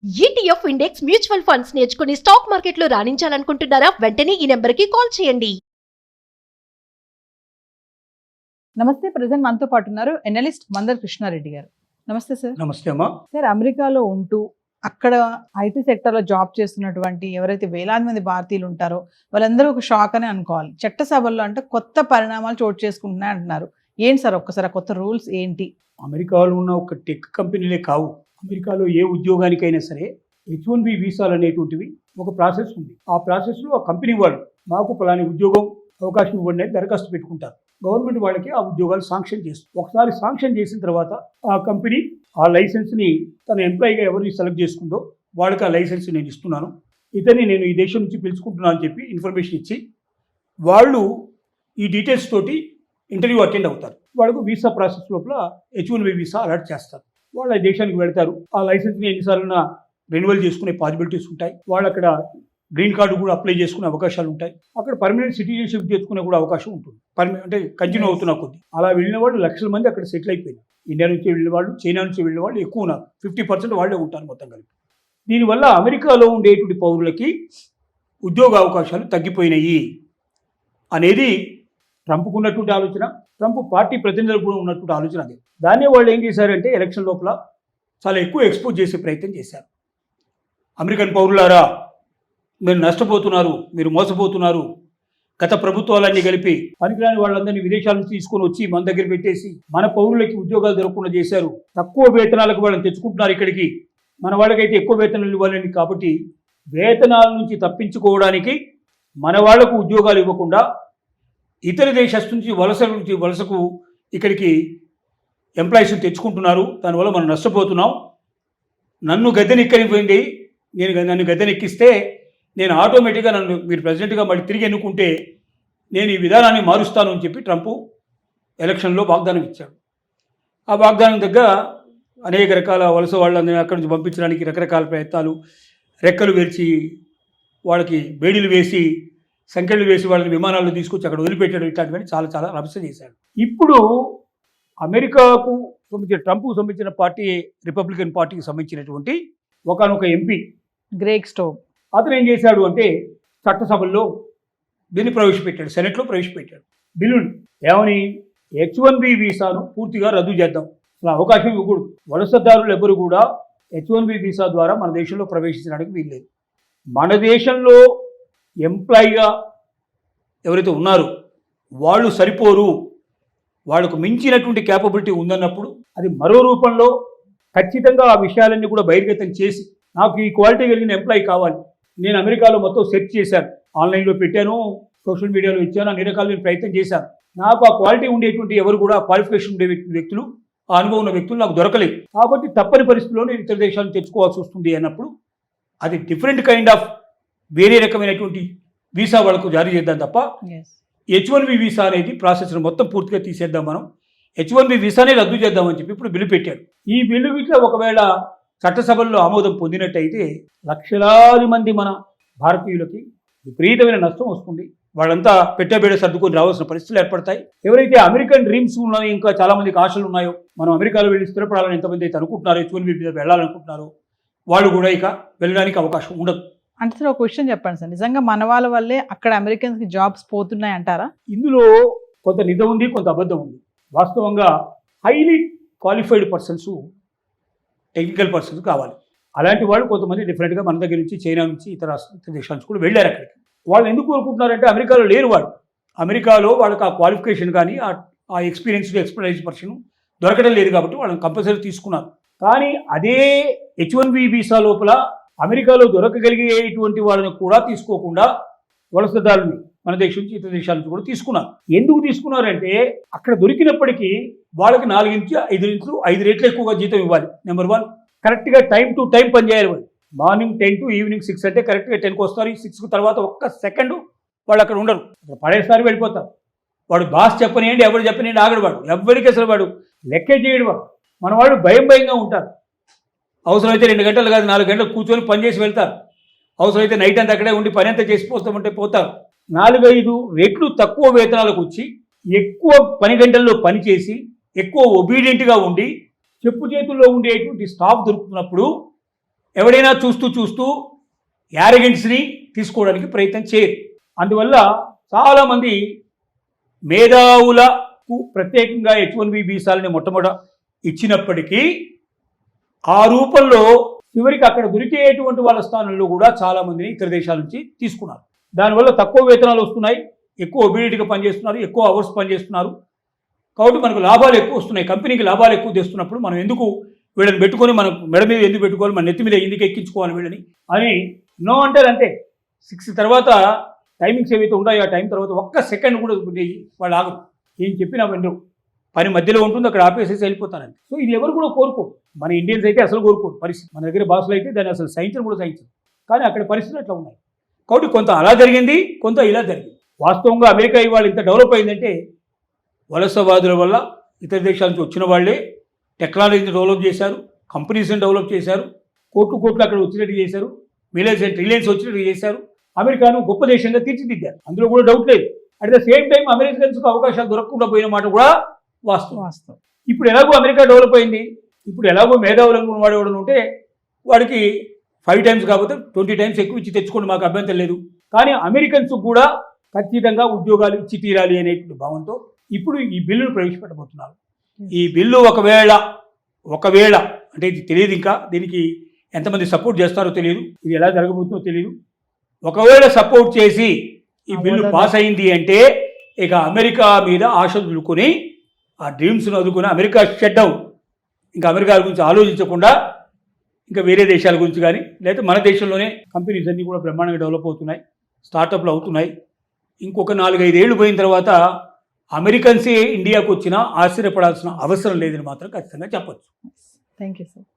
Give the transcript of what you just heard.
ETF index mutual funds నేర్చుకుని stock మార్కెట్లో రాణించాలనుకుంటున్నారా? వెంటనే ఈ నెంబర్కి కాల్ చేయండి. నమస్తే. ప్రజెంట్ మనతో పాటు ఉన్నారు ఎనలిస్ట్ మందర్ కృష్ణారెడ్డి గారు. నమస్తే సార్. నమస్తే అమ్మా. సార్, అమెరికాలో ఉంటూ అక్కడ ఐటీ సెక్టర్లో జాబ్ చేస్తున్నటువంటి ఎవరైతే వేలాది మంది భారతీయులు ఉంటారో వాళ్ళందరూ ఒక షాక్ అని అనుకోవాలి. చట్టసభల్లో అంటే కొత్త పరిణామాలు చోటు చేసుకుంటున్నాయి అంటున్నారు. ఏంటి సార్, ఒక్కసారి కొత్త రూల్స్ ఏంటి? అమెరికాలో ఉన్న ఒక టెక్ కంపెనీలే కావు, అమెరికాలో ఏ ఉద్యోగానికైనా సరే H1B వీసాలు అనేటువంటివి ఒక ప్రాసెస్ ఉంది. ఆ ప్రాసెస్లో ఆ కంపెనీ వాళ్ళు మాకు పలాని ఉద్యోగం అవకాశం ఇవ్వండి అని దరఖాస్తు పెట్టుకుంటారు. గవర్నమెంట్ వాళ్ళకి ఆ ఉద్యోగాలు శాంక్షన్ చేస్తుంది. ఒకసారి శాంక్షన్ చేసిన తర్వాత ఆ కంపెనీ ఆ లైసెన్స్ని తన ఎంప్లాయీగా ఎవరిని సెలెక్ట్ చేసుకుందో వాళ్ళకి ఆ లైసెన్స్ నేను ఇస్తున్నాను, ఇతన్ని నేను ఈ దేశం నుంచి పిలుచుకుంటున్నాను అని చెప్పి ఇన్ఫర్మేషన్ ఇచ్చి వాళ్ళు ఈ డీటెయిల్స్ తోటి ఇంటర్వ్యూ అటెండ్ అవుతారు. వాళ్ళకు వీసా ప్రాసెస్ లోపల H1B వీసా అలాట్ చేస్తారు. వాళ్ళు ఆ దేశానికి వెళ్తారు. ఆ లైసెన్స్ని ఎన్నిసార్లు రెన్యువల్ చేసుకునే పాసిబిలిటీస్ ఉంటాయి. వాళ్ళు అక్కడ గ్రీన్ కార్డు కూడా అప్లై చేసుకునే అవకాశాలు ఉంటాయి. అక్కడ పర్మనెంట్ సిటిజన్షిప్ చేసుకునే కూడా అవకాశం ఉంటుంది. అంటే కంటిన్యూ అవుతున్న కొద్ది అలా వెళ్ళిన వాళ్ళు లక్షల మంది అక్కడ సెటిల్ అయిపోయింది. ఇండియా నుంచి వెళ్ళిన వాళ్ళు, చైనా నుంచి వెళ్ళిన వాళ్ళు ఎక్కువ ఉన్నారు. 50% వాళ్ళే ఉంటారు మొత్తం కలిపి. దీనివల్ల అమెరికాలో ఉండేటువంటి పౌరులకి ఉద్యోగ అవకాశాలు తగ్గిపోయినాయి అనేది ట్రంప్కు ఉన్నటువంటి ఆలోచన, ట్రంప్ పార్టీ ప్రతినిధులకు కూడా ఉన్నటువంటి ఆలోచన. అదే దాన్నే వాళ్ళు ఏం చేశారంటే ఎలక్షన్ లోపల చాలా ఎక్కువ ఎక్స్పోజ్ చేసే ప్రయత్నం చేశారు. అమెరికన్ పౌరులారా, మీరు నష్టపోతున్నారు, మీరు మోసపోతున్నారు. గత ప్రభుత్వాలన్నీ కలిపి పనికిరాని వాళ్ళందరినీ విదేశాల నుంచి తీసుకొని వచ్చి మన దగ్గర పెట్టేసి మన పౌరులకి ఉద్యోగాలు దొరకకుండా చేశారు. తక్కువ వేతనాలకు వాళ్ళని తెచ్చుకుంటున్నారు ఇక్కడికి. మన వాళ్ళకైతే ఎక్కువ వేతనాలు ఇవ్వాలని, కాబట్టి వేతనాల నుంచి తప్పించుకోవడానికి మన వాళ్లకు ఉద్యోగాలు ఇవ్వకుండా ఇతర దేశస్తు నుంచి వలసకు ఇక్కడికి ఎంప్లాయీస్ని తెచ్చుకుంటున్నారు. దానివల్ల మనం నష్టపోతున్నాం. నన్ను గద్దెనెక్కనిపోయింది, నన్ను గద్దెనెక్కిస్తే నేను ఆటోమేటిక్గా మీరు ప్రెసిడెంట్గా మళ్ళీ తిరిగి ఎన్నుకుంటే నేను ఈ విధానాన్ని మారుస్తాను అని చెప్పి ట్రంప్ ఎలక్షన్లో వాగ్దానం ఇచ్చాడు. ఆ వాగ్దానం దగ్గర అనేక రకాల వలస వాళ్ళని అక్కడి నుంచి పంపించడానికి రకరకాల ప్రయత్నాలు, రెక్కలు వేర్చి వాళ్ళకి బేడీలు వేసి సంఖ్యలు వేసి వాళ్ళని విమానాల్లో తీసుకొచ్చి అక్కడ వదిలిపెట్టడం, ఇట్లాంటివన్నీ చాలా చాలా రభస చేశాడు. ఇప్పుడు అమెరికాకు సంబంధించిన ట్రంప్కు సంబంధించిన పార్టీ, రిపబ్లికన్ పార్టీకి సంబంధించినటువంటి ఒకనొక ఎంపీ గ్రేగ్ స్టోవ్ అతను ఏం చేశాడు అంటే చట్టసభల్లో దీన్ని ప్రవేశపెట్టాడు, సెనెట్లో ప్రవేశపెట్టాడు బిల్లుని. ఏమని? H1B వీసాను పూర్తిగా రద్దు చేద్దాం, అసలు అవకాశం ఇవ్వకూడదు. వలసదారులు ఎవరు కూడా H1B వీసా ద్వారా మన దేశంలో ప్రవేశించడానికి వీల్లేదు. మన దేశంలో ఎంప్లాయీగా ఎవరైతే ఉన్నారో వాళ్ళు సరిపోరు, వాళ్ళకు మించినటువంటి క్యాపబిలిటీ ఉందన్నప్పుడు అది మరో రూపంలో ఖచ్చితంగా ఆ విషయాలన్నీ కూడా బహిర్గతం చేసి నాకు ఈ క్వాలిటీ కలిగిన ఎంప్లాయీ కావాలి. నేను అమెరికాలో మొత్తం సెర్చ్ చేశాను, ఆన్లైన్లో పెట్టాను, సోషల్ మీడియాలో ఇచ్చాను, అన్ని రకాల నేను ప్రయత్నం చేశాను. నాకు ఆ క్వాలిటీ ఉండేటువంటి ఎవరు కూడా, క్వాలిఫికేషన్ ఉండే వ్యక్తులు, ఆ అనుభవం ఉన్న వ్యక్తులు నాకు దొరకలేదు. కాబట్టి తప్పని పరిస్థితిలో నేను ఇతర దేశాలను తెచ్చుకోవాల్సి వస్తుంది అన్నప్పుడు అది డిఫరెంట్ కైండ్ ఆఫ్ వేరే రకమైనటువంటి వీసా వాళ్ళకు జారీ చేద్దాం తప్ప H1B వీసా అనేది ప్రాసెస్ను మొత్తం పూర్తిగా తీసేద్దాం, మనం H1B వీసానే రద్దు చేద్దామని చెప్పి ఇప్పుడు బిల్లు పెట్టాడు. ఈ బిల్లు ఇట్లా ఒకవేళ చట్టసభల్లో ఆమోదం పొందినట్టయితే లక్షలాది మంది మన భారతీయులకి విపరీతమైన నష్టం వస్తుంది. వాళ్ళంతా పెట్టబేడ సర్దుకొని రావాల్సిన పరిస్థితులు ఏర్పడతాయి. ఎవరైతే అమెరికన్ డ్రీమ్స్ ఉన్నాయో, ఇంకా చాలా మందికి ఆశలు ఉన్నాయో, మనం అమెరికాలో వెళ్ళి స్థిరపడాలని ఎంతమంది అయితే అనుకుంటున్నారో, H1B మీద వెళ్ళాలనుకుంటున్నారో, వాళ్ళు కూడా ఇక వెళ్ళడానికి అవకాశం ఉండదు. అంటే సార్, ఒక క్వశ్చన్ చెప్పండి సార్, నిజంగా మన వాళ్ళ వల్లే అక్కడ అమెరికన్స్కి జాబ్స్ పోతున్నాయి అంటారా? ఇందులో కొంత నిజం ఉంది, కొంత అబద్ధం ఉంది. వాస్తవంగా highly qualified persons, technical persons కావాలి. అలాంటి వాళ్ళు కొంతమంది డిఫరెంట్గా మన దగ్గర నుంచి, చైనా నుంచి, ఇతర దేశాల నుంచి కూడా వెళ్ళారు అక్కడికి. వాళ్ళు ఎందుకు కోరుకుంటున్నారంటే అమెరికాలో లేరు వాళ్ళు. అమెరికాలో వాళ్ళకి ఆ క్వాలిఫికేషన్ కానీ ఆ ఎక్స్పీరియన్స్ పర్సన్ దొరకడం లేదు కాబట్టి వాళ్ళని కంపల్సరీ తీసుకున్నారు. కానీ అదే H1B వీసా లోపల అమెరికాలో దొరకగలిగేటువంటి వాళ్ళని కూడా తీసుకోకుండా వలసదారుని మన దేశం నుంచి, ఇతర దేశాల నుంచి కూడా తీసుకున్నారు. ఎందుకు తీసుకున్నారంటే అక్కడ దొరికినప్పటికీ వాళ్ళకి 4-5 రెట్లు ఎక్కువగా జీతం ఇవ్వాలి. నెంబర్ 1, కరెక్ట్గా టైం టు టైం పనిచేయాలి. వాళ్ళు మార్నింగ్ 10 to ఈవినింగ్ 6 అంటే కరెక్ట్గా 10కి వస్తారు. 6 తర్వాత ఒక్క సెకండ్ వాళ్ళు అక్కడ ఉండరు, పడేసారి వెళ్ళిపోతారు. వాడు బాస్ చెప్పనియండి, ఎవరు చెప్పనియండి ఆగడు. వాడు ఎవరికి అసలు వాడు లెక్కే చేయడు. వాడు మన వాళ్ళు భయంగా ఉంటారు. అవసరమైతే 2 గంటలు కాదు 4 గంటలు కూర్చొని పనిచేసి వెళ్తారు. అవసరమైతే నైట్ అంతా అక్కడే ఉండి పని అంతా చేసిపోతామంటే పోతారు. 4-5 రెట్లు తక్కువ వేతనాలకు వచ్చి ఎక్కువ పని గంటల్లో పనిచేసి ఎక్కువ ఒబీడియంట్గా ఉండి చెప్పు చేతుల్లో ఉండేటువంటి స్టాఫ్ దొరుకుతున్నప్పుడు ఎవడైనా చూస్తూ యారగెన్స్ని తీసుకోవడానికి ప్రయత్నం చేయరు. అందువల్ల చాలామంది మేధావులకు ప్రత్యేకంగా H1B వీసాలని మొట్టమొదట ఇచ్చినప్పటికీ ఆ రూపంలో చివరికి అక్కడ దొరికేటువంటి వాళ్ళ స్థానంలో కూడా చాలామందిని ఇతర దేశాల నుంచి తీసుకున్నారు. దానివల్ల తక్కువ వేతనాలు వస్తున్నాయి, ఎక్కువ ఒబిడిటీగా పనిచేస్తున్నారు, ఎక్కువ అవర్స్ పనిచేస్తున్నారు. కాబట్టి మనకు లాభాలు ఎక్కువ వస్తున్నాయి. కంపెనీకి లాభాలు ఎక్కువ తెస్తున్నప్పుడు మనం ఎందుకు వీళ్ళని పెట్టుకొని మనం మెడ మీద ఎందుకు పెట్టుకోవాలి, మన నెత్తి మీద ఎందుకు ఎక్కించుకోవాలి వీళ్ళని అని నో అంటారు. అంతే 6 తర్వాత టైమింగ్స్ ఏవైతే ఉన్నాయో ఆ టైం తర్వాత ఒక్క సెకండ్ కూడా వాళ్ళు ఆగరు. ఏం చెప్పినా వినరు. పని మధ్యలో ఉంటుంది, అక్కడ ఆపేసేసి వెళ్ళిపోతారండి. సో ఇది ఎవరు కూడా కోరుకోరు. మన ఇండియన్స్ అయితే అసలు కోరుకోరు పరిస్థితి. మన దగ్గర భాషలు అయితే దాన్ని అసలు సహించడం కూడా సహించరు. కానీ అక్కడ పరిస్థితులు అట్లా ఉన్నాయి. కాబట్టి కొంత అలా జరిగింది, కొంత ఇలా జరిగింది. వాస్తవంగా అమెరికా ఇవాళ ఇంత డెవలప్ అయిందంటే వలసవాదుల వల్ల ఇతర దేశాల నుంచి వచ్చిన వాళ్ళే టెక్నాలజీని డెవలప్ చేశారు, కంపెనీస్ని డెవలప్ చేశారు, కోట్లు అక్కడ వచ్చినట్టు చేశారు, రిలయన్స్ వచ్చినట్టు చేశారు. అమెరికాను గొప్ప దేశంగా తీర్చిదిద్దారు. అందులో కూడా డౌట్ లేదు. అట్ ద సేమ్ టైం అమెరికన్స్కు అవకాశాలు దొరకకుండా పోయిన మాట కూడా వాస్తవం. ఇప్పుడు ఎలాగో అమెరికా డెవలప్ అయింది, ఇప్పుడు ఎలాగో మేధావులను వాడేవాడు ఉంటే వాడికి 5 times కాకపోతే 20 times ఎక్కువ ఇచ్చి తెచ్చుకోండి, మాకు అభ్యంతరం లేదు. కానీ అమెరికన్స్ కూడా ఖచ్చితంగా ఉద్యోగాలు ఇచ్చి తీరాలి అనేటువంటి భావంతో ఇప్పుడు ఈ బిల్లును ప్రవేశపెట్టబోతున్నారు. ఈ బిల్లు ఒకవేళ అంటే ఇది తెలియదు, ఇంకా దీనికి ఎంతమంది సపోర్ట్ చేస్తారో తెలియదు, ఇది ఎలా జరగబోతుందో తెలియదు. ఒకవేళ సపోర్ట్ చేసి ఈ బిల్లు పాస్ అయింది అంటే ఇక అమెరికా మీద ఆశ వదులుకొని ఆ డ్రీమ్స్ను వదులుకొని అమెరికా షట్ డౌన్, ఇంకా అమెరికా గురించి ఆలోచించకుండా ఇంకా వేరే దేశాల గురించి కానీ లేదా మన దేశంలోనే కంపెనీస్ అన్నీ కూడా బ్రహ్మాండంగా డెవలప్ అవుతున్నాయి, స్టార్టప్లు అవుతున్నాయి. ఇంకొక 4-5 ఏళ్ళు పోయిన తర్వాత అమెరికన్సే ఇండియాకు వచ్చినా ఆశ్చర్యపడాల్సిన అవసరం లేదని మాత్రం ఖచ్చితంగా చెప్పచ్చు. Thank you sir.